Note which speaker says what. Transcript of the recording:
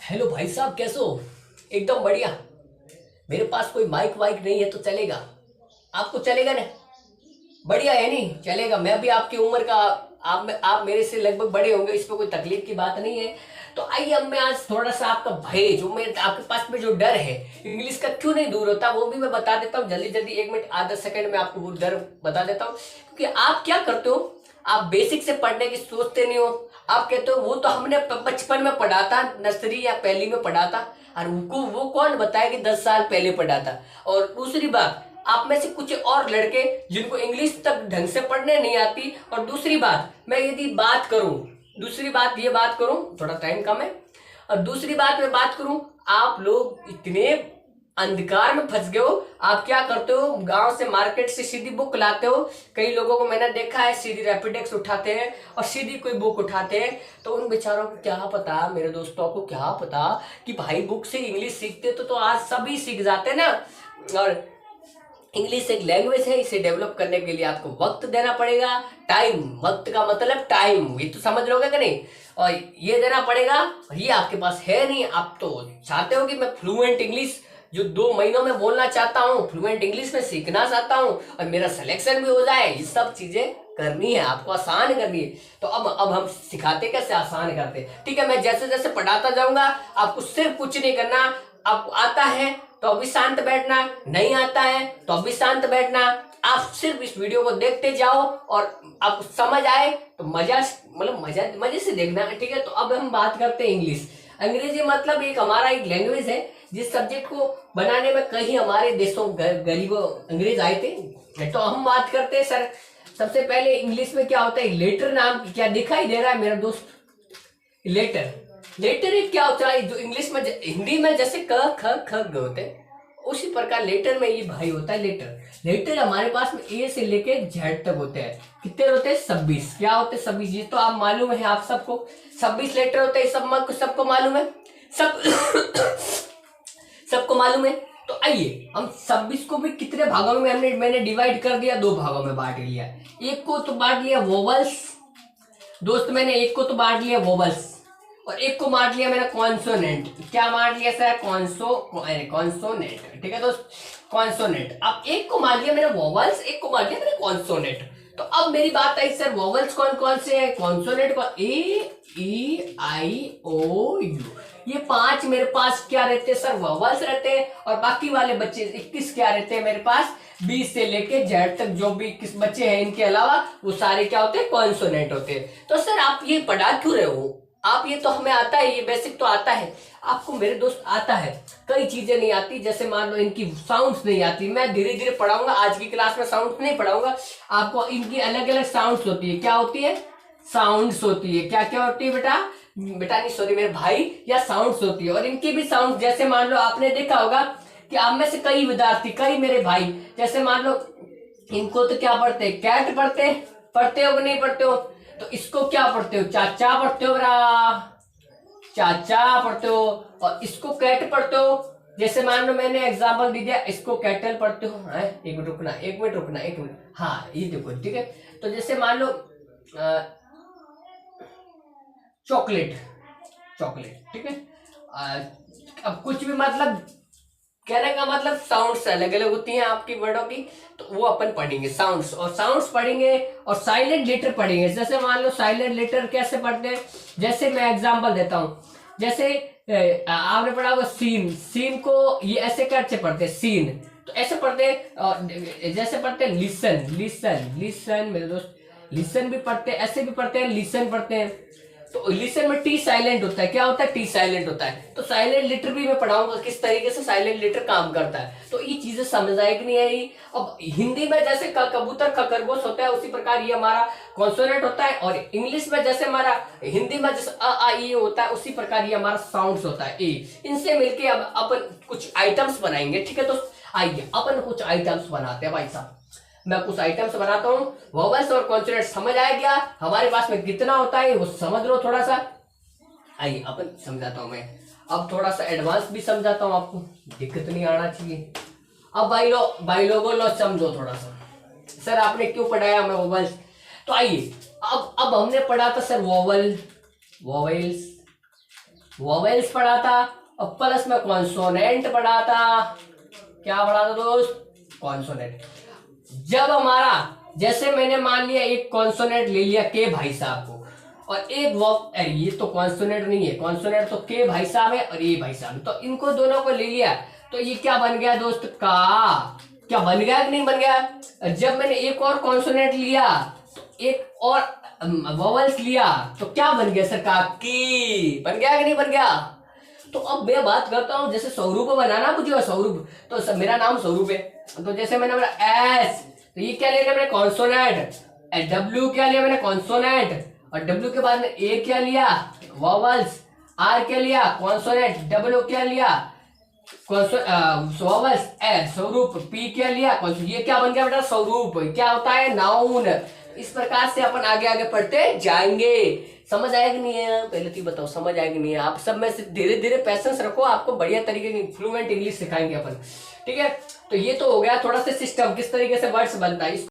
Speaker 1: Hello भाई साहब, कैसे हो? एकदम बढ़िया। मेरे पास कोई माइक वाइक नहीं है तो चलेगा? आपको चलेगा ना? बढ़िया है नहीं चलेगा। मैं भी आपकी उम्र का, आप मेरे से लगभग बड़े होंगे, इसमें कोई तकलीफ की बात नहीं है। तो आइए, अब मैं आज थोड़ा सा आपका भय, जो मैं आपके पास में जो डर है इंग्लिश का क्यों नहीं दूर होता, वो भी मैं बता देता हूँ जल्दी जल्दी। 1 मिनट आधा सेकंड में आपको वो डर बता देता हूँ। क्योंकि आप क्या करते हो, आप बेसिक से पढ़ने की सोचते नहीं हो। आप कहते हो वो तो हमने बचपन में पढ़ा था, नर्सरी या पहली में पढ़ा था। और उनको वो कौन बताया कि 10 साल पहले पढ़ा था। और दूसरी बात, आप में से कुछ और लड़के जिनको इंग्लिश तक ढंग से पढ़ने नहीं आती। और दूसरी बात, मैं यदि बात करूं, दूसरी बात ये बात करूं, थोड़ा टाइम कम है। और दूसरी बात मैं बात करूं, आप लोग इतने अंधकार में फंस गए हो। आप क्या करते हो, गांव से मार्केट से सीधी बुक लाते हो। कई लोगों को मैंने देखा है, सीधी रैपिडेक्स उठाते हैं और सीधी कोई बुक उठाते हैं। तो उन बेचारों को क्या पता, मेरे दोस्तों को क्या पता कि भाई बुक से इंग्लिश सीखते तो आज सभी सीख जाते ना। और इंग्लिश एक लैंग्वेज है, इसे डेवलप करने के लिए आपको वक्त देना पड़ेगा। टाइम, वक्त का मतलब टाइम, ये तो समझ लोगे कि नहीं? और ये देना पड़ेगा, और ये आपके पास है नहीं। आप तो चाहते हो कि मैं फ्लुएंट इंग्लिश जो 2 महीनों में बोलना चाहता हूँ, फ्लुएंट इंग्लिश में सीखना चाहता हूँ और मेरा सिलेक्शन भी हो जाए। ये सब चीजें करनी है, आपको आसान करनी है। तो अब हम सिखाते कैसे, आसान करते। ठीक है, मैं जैसे जैसे पढ़ाता जाऊंगा, आपको सिर्फ कुछ नहीं करना। आपको आता है तो अभी शांत बैठना, नहीं आता है तो अभी शांत बैठना। आप सिर्फ इस वीडियो को देखते जाओ और आपको समझ आए तो मजा, मतलब मजे से देखना। ठीक है, तो अब हम बात करते हैं इंग्लिश। अंग्रेजी मतलब एक हमारा एक लैंग्वेज है, जिस सब्जेक्ट को बनाने में कहीं हमारे देशों गरीबों अंग्रेज आए थे। तो हम बात करते हैं सर, सबसे पहले इंग्लिश में क्या होता है, लेटर नाम की, क्या दिखाई दे रहा है मेरा दोस्त? लेटर। लेटर एक क्या होता है, जो इंग्लिश में हिंदी में जैसे क ख ख ग होते हैं, उसी प्रकार लेटर में ये भाई होता है लेटर। लेटर हमारे पास में ए से लेके जेड तक होते हैं। कितने होते हैं? 26। क्या होते हैं? 26। ये तो आप मालूम है, आप सबको 26 लेटर होते हैं। सबको मालूम है, सब सबको मालूम है। तो आइए, हम 26 को भी कितने भागों में मैंने डिवाइड कर दिया, 2 भागों में बांट लिया। एक को तो बांट लिया वोवल्स दोस्त, मैंने एक को तो बांट लिया वोवल्स और एक को बांट लिया मैंने कॉन्सोनेंट। क्या बांट लिया सर? कॉन्सोनेंट। ठीक है दोस्त, कॉन्सोनेंट। अब एक को मान लिया मैंने वोवल्स, एक को मान लिया मैंने कॉन्सोनेंट। तो अब मेरी बात आई, सर वोवल्स कौन कौन से है, कॉन्सोनेंट कौन? ए ई आई ओ यू, ये 5 मेरे पास क्या रहते हैं सर? वोवल्स रहते हैं। और बाकी वाले बच्चे 21 क्या रहते हैं मेरे पास? 20 से लेके जेड तक जो भी 21 बच्चे हैं, इनके अलावा वो सारे क्या होते हैं? कॉन्सोनेंट होते हैं। तो सर आप ये पढ़ा क्यों रहे हो? आप ये तो हमें आता है, ये बेसिक तो आता है आपको मेरे दोस्त, आता है। कई चीजें नहीं आती, जैसे मान लो इनकी साउंड्स नहीं आती। मैं धीरे धीरे पढ़ाऊंगा, आज की क्लास में साउंड्स नहीं पढ़ाऊंगा आपको। इनकी अलग अलग साउंड्स होती है। क्या होती है? साउंड्स होती है। क्या क्या होती है बेटा? बेटा नहीं, सॉरी मेरे भाई, या साउंड्स होती है। और इनकी भी साउंड, जैसे मान लो आपने देखा होगा कि आप में से कई विद्यार्थी, कई मेरे भाई, जैसे मान लो इनको तो क्या पढ़ते हैं? कैट पढ़ते हो कि नहीं पढ़ते हो? तो इसको क्या पढ़ते हो? चाचा पढ़ते हो बेटा, चाचा पढ़ते हो। और इसको कैट पढ़ते हो। जैसे मान लो मैंने एग्जाम्पल दे दिया, इसको कैटल पढ़ते हो। एक मिनट रुकना, एक मिनट रुकना, एक मिनट। हाँ ये देखो, ठीक है। तो जैसे मान लो चॉकलेट, चॉकलेट, ठीक है। अब कुछ भी मतलब, कहने का मतलब साउंड्स अलग अलग होती हैं आपकी वर्डों की, तो वो अपन पढ़ेंगे साउंड्स। और साउंड्स पढ़ेंगे और साइलेंट लेटर पढ़ेंगे। जैसे मान लो साइलेंट लेटर कैसे पढ़ते हैं, जैसे मैं एग्जांपल देता हूं। जैसे आपने पढ़ा होगा सीन, सीन को ये ऐसे कैसे पढ़ते हैं? सीन तो ऐसे पढ़ते हैं। जैसे पढ़ते हैं लिसन, लिसन, लिसन मेरे दोस्त, लिसन भी पढ़ते हैं, ऐसे भी पढ़ते हैं, लिसन पढ़ते हैं। तो लिसन में टी साइलेंट होता है। क्या होता है? टी साइलेंट होता है। तो साइलेंट लेटर भी मैं पढ़ाऊंगा किस तरीके से साइलेंट लेटर काम करता है। तो ये चीजें समझ आएगी नहीं आई। अब हिंदी में जैसे कबूतर खरगोश होता है, उसी प्रकार ये हमारा कॉन्सोनेंट होता है। और इंग्लिश में जैसे हमारा, हिंदी में जैसे अ आ ई होता है, उसी प्रकार ये हमारा साउंड्स होता है ए। इनसे मिलके अब अपन कुछ आइटम्स बनाएंगे। ठीक है, तो आइए अपन कुछ आइटम्स बनाते हैं भाई साहब। मैं कुछ आइटम्स बनाता हूँ। वोवेल्स और कॉन्सोनेंट समझ आया क्या? हमारे पास में कितना होता है वो समझ लो थोड़ा सा। आइए अपन समझाता हूँ मैं। अब थोड़ा सा एडवांस भी समझाता हूँ, आपको दिक्कत नहीं आना चाहिए। अब भाई लोगों लो समझो थोड़ा सा। सर आपने क्यों पढ़ाया हमें वोवेल्स? तो आइए, अब हमने पढ़ा था सर वोवेल, वोवेल्स, वोवेल्स पढ़ा था और प्लस में कॉन्सोनेंट पढ़ा था। क्या पढ़ा था दोस्त? कॉन्सोनेंट। जब हमारा, जैसे मैंने मान लिया एक कॉन्सोनेंट ले लिया के भाई साहब को, और एक अरे ये तो कॉन्सोनेंट नहीं है, कॉन्सोनेंट तो के भाई साहब है और ये भाई साहब, तो इनको दोनों को ले लिया, तो ये क्या बन गया दोस्त? का। क्या बन गया कि नहीं बन गया? जब मैंने एक और कॉन्सोनेंट लिया, तो एक और वोवेल्स लिया, तो क्या बन गया सर? का। की। बन गया कि नहीं बन गया? तो अब मैं बात करता हूं, जैसे स्वरूप बनाना मुझे, स्वरूप तो मेरा नाम स्वरूप है, तो जैसे मैंने बोला एस, तो ये क्या लिया मैंने? कॉन्सोनेंट। डब्ल्यू क्या लिया मैंने? कॉन्सोनेंट। और डब्ल्यू के बाद में ए क्या लिया? वोवेल्स। आर क्या लिया? कॉन्सोनेंट। डब्ल्यू क्या लिया? वोवेल्स। स्वरूप। पी क्या लिया? ये क्या बन गया बेटा? स्वरूप। क्या होता है? नाउन। इस प्रकार से अपन आगे आगे पढ़ते जाएंगे। समझ आया कि नहीं है? पहले तो बताओ समझ आया कि नहीं है? आप सब में से धीरे धीरे पैसेंस रखो, आपको बढ़िया तरीके की फ्लुएंट इंग्लिश सिखाएंगे अपन। ठीक है, तो ये तो हो गया थोड़ा सा सिस्टम, किस तरीके से वर्ड्स बनता है।